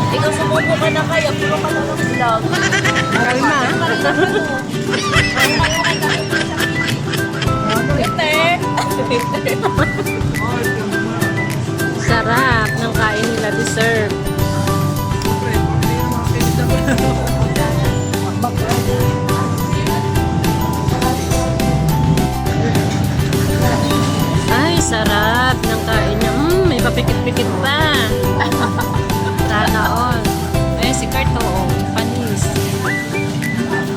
Ikaw sumuko ka na kaya, puro ka na ng vlog. Kalma. Sarap ng kain nila, dessert. Ay, sarap ng kain niya. May papikit-pikit pa. Sana all. Eh, si Kurt, oo. Panis.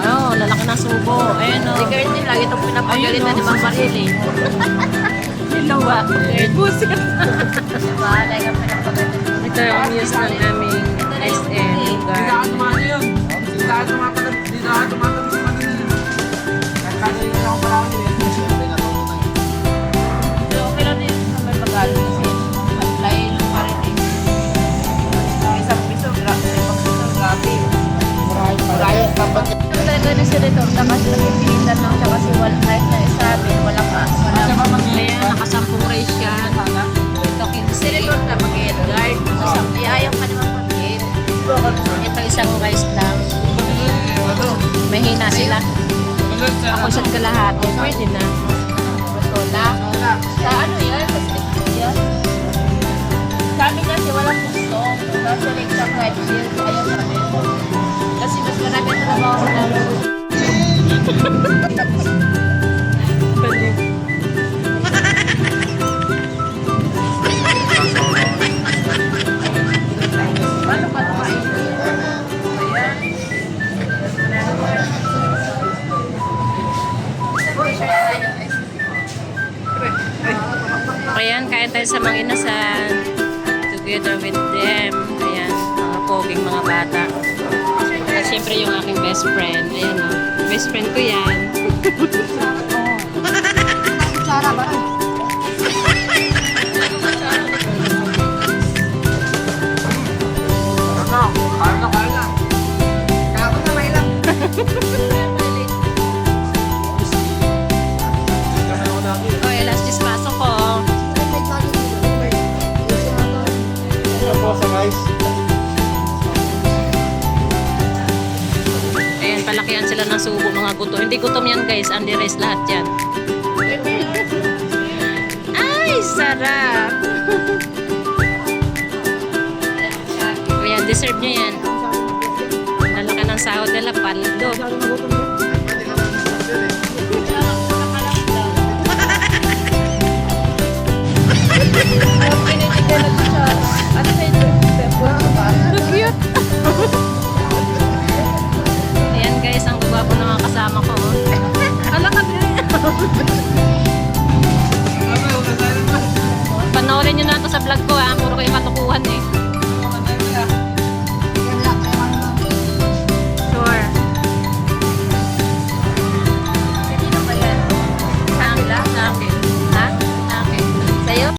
Oh, lalaki ng subo. Ayun, Si oh. Kurt din, lagi itong pinapagalitan ni Mang Marili. Hello, Busit. Diba? Lagi ang pinapagalitan. Ito yung news ng aming SM lugar. Pero okay lang din na may pag-alit kasi lain pa rin eh. Isang piso, grabe. Marayos pa pa. Yung talaga na sila ito, tapos nagpipilitan lang siya kasi kahit na isabi, walang Ayan, nakasampung race yan. sila ito na mag-guard. Ayaw pa naman mag-guard. Ito isang rice lang. Mahina sila. Ako sa kalahati. Pwede na. Wala. Sa ano yan? Sa street yan? Sabi kasi walang gusto. Kasi like sa pride shield, ayaw sabi. Kasi mas marami ang trabaho na. Paano pa ito kainin? Ayan. Ayan, kain tayo sa mga inasal. Together with them. Ayan, mga poging mga bata. At syempre yung aking best friend. Ayan o. Best friend ko yan. Okay, last dispaso ko. Ayan, palakihan sila ng subo, mga gutom. Hindi gutom yan guys, Andy Rice lahat yan. Ay, sarap! Ayan, deserve nyo yan. Lalaki ng sahod nila, paldo. Ayan guys, ang gwapo ng mga kasama ko. Alakad din. Panoorin nyo na ito sa vlog ko ha. Puro kayo katukuhan eh.